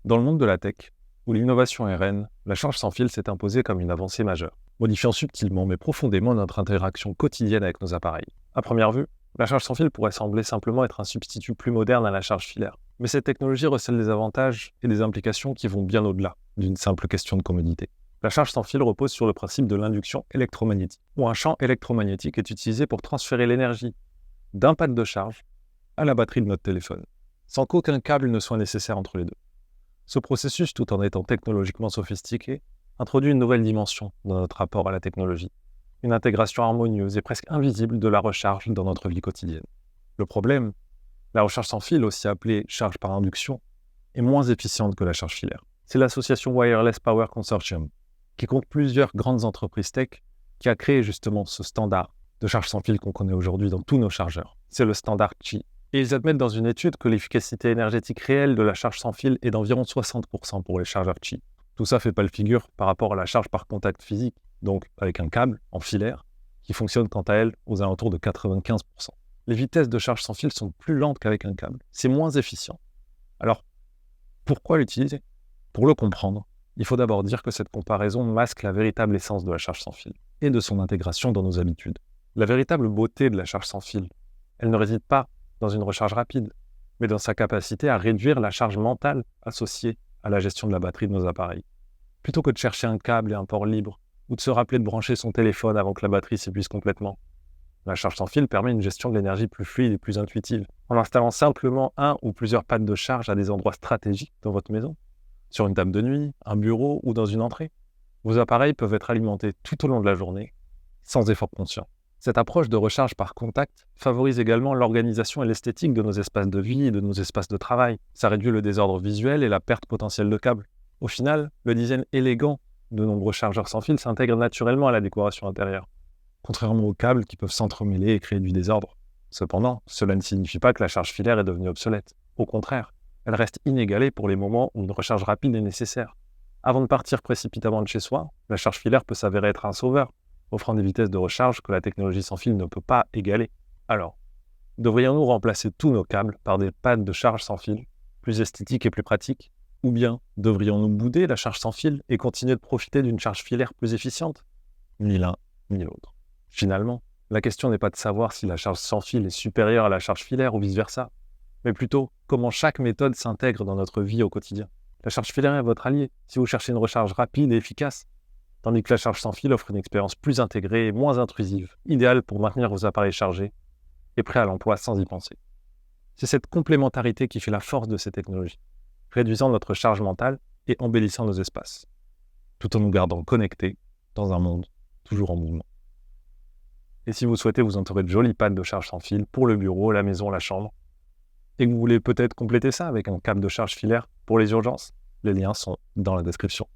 Dans le monde de la tech, où l'innovation est reine, la charge sans fil s'est imposée comme une avancée majeure, modifiant subtilement mais profondément notre interaction quotidienne avec nos appareils. À première vue, la charge sans fil pourrait sembler simplement être un substitut plus moderne à la charge filaire. Mais cette technologie recèle des avantages et des implications qui vont bien au-delà d'une simple question de commodité. La charge sans fil repose sur le principe de l'induction électromagnétique, où un champ électromagnétique est utilisé pour transférer l'énergie d'un pad de charge à la batterie de notre téléphone, sans qu'aucun câble ne soit nécessaire entre les deux. Ce processus, tout en étant technologiquement sophistiqué, introduit une nouvelle dimension dans notre rapport à la technologie, une intégration harmonieuse et presque invisible de la recharge dans notre vie quotidienne. Le problème, la recharge sans fil, aussi appelée charge par induction, est moins efficiente que la charge filaire. C'est l'association Wireless Power Consortium, qui compte plusieurs grandes entreprises tech, qui a créé justement ce standard de charge sans fil qu'on connaît aujourd'hui dans tous nos chargeurs. C'est le standard Qi. Et ils admettent dans une étude que l'efficacité énergétique réelle de la charge sans fil est d'environ 60% pour les chargeurs Qi. Tout ça fait pas le figure par rapport à la charge par contact physique, donc avec un câble en filaire, qui fonctionne quant à elle aux alentours de 95%. Les vitesses de charge sans fil sont plus lentes qu'avec un câble. C'est moins efficient. Alors, pourquoi l'utiliser ? Pour le comprendre, il faut d'abord dire que cette comparaison masque la véritable essence de la charge sans fil et de son intégration dans nos habitudes. La véritable beauté de la charge sans fil, elle ne réside pas dans une recharge rapide, mais dans sa capacité à réduire la charge mentale associée à la gestion de la batterie de nos appareils. Plutôt que de chercher un câble et un port libre, ou de se rappeler de brancher son téléphone avant que la batterie s'épuise complètement, la charge sans fil permet une gestion de l'énergie plus fluide et plus intuitive, en installant simplement un ou plusieurs pads de charge à des endroits stratégiques dans votre maison, sur une table de nuit, un bureau ou dans une entrée. Vos appareils peuvent être alimentés tout au long de la journée, sans effort conscient. Cette approche de recharge par contact favorise également l'organisation et l'esthétique de nos espaces de vie et de nos espaces de travail. Ça réduit le désordre visuel et la perte potentielle de câbles. Au final, le design élégant de nombreux chargeurs sans fil s'intègre naturellement à la décoration intérieure, contrairement aux câbles qui peuvent s'entremêler et créer du désordre. Cependant, cela ne signifie pas que la charge filaire est devenue obsolète. Au contraire, elle reste inégalée pour les moments où une recharge rapide est nécessaire. Avant de partir précipitamment de chez soi, la charge filaire peut s'avérer être un sauveur, offrant des vitesses de recharge que la technologie sans fil ne peut pas égaler. Alors, devrions-nous remplacer tous nos câbles par des pads de charge sans fil, plus esthétiques et plus pratiques ? Ou bien, devrions-nous bouder la charge sans fil et continuer de profiter d'une charge filaire plus efficiente ? Ni l'un, ni l'autre. Finalement, la question n'est pas de savoir si la charge sans fil est supérieure à la charge filaire ou vice-versa, mais plutôt comment chaque méthode s'intègre dans notre vie au quotidien. La charge filaire est votre allié si vous cherchez une recharge rapide et efficace, tandis que la charge sans fil offre une expérience plus intégrée et moins intrusive, idéale pour maintenir vos appareils chargés et prêts à l'emploi sans y penser. C'est cette complémentarité qui fait la force de ces technologies, réduisant notre charge mentale et embellissant nos espaces, tout en nous gardant connectés dans un monde toujours en mouvement. Et si vous souhaitez vous entourer de jolis pads de charge sans fil pour le bureau, la maison, la chambre, et que vous voulez peut-être compléter ça avec un câble de charge filaire pour les urgences, les liens sont dans la description.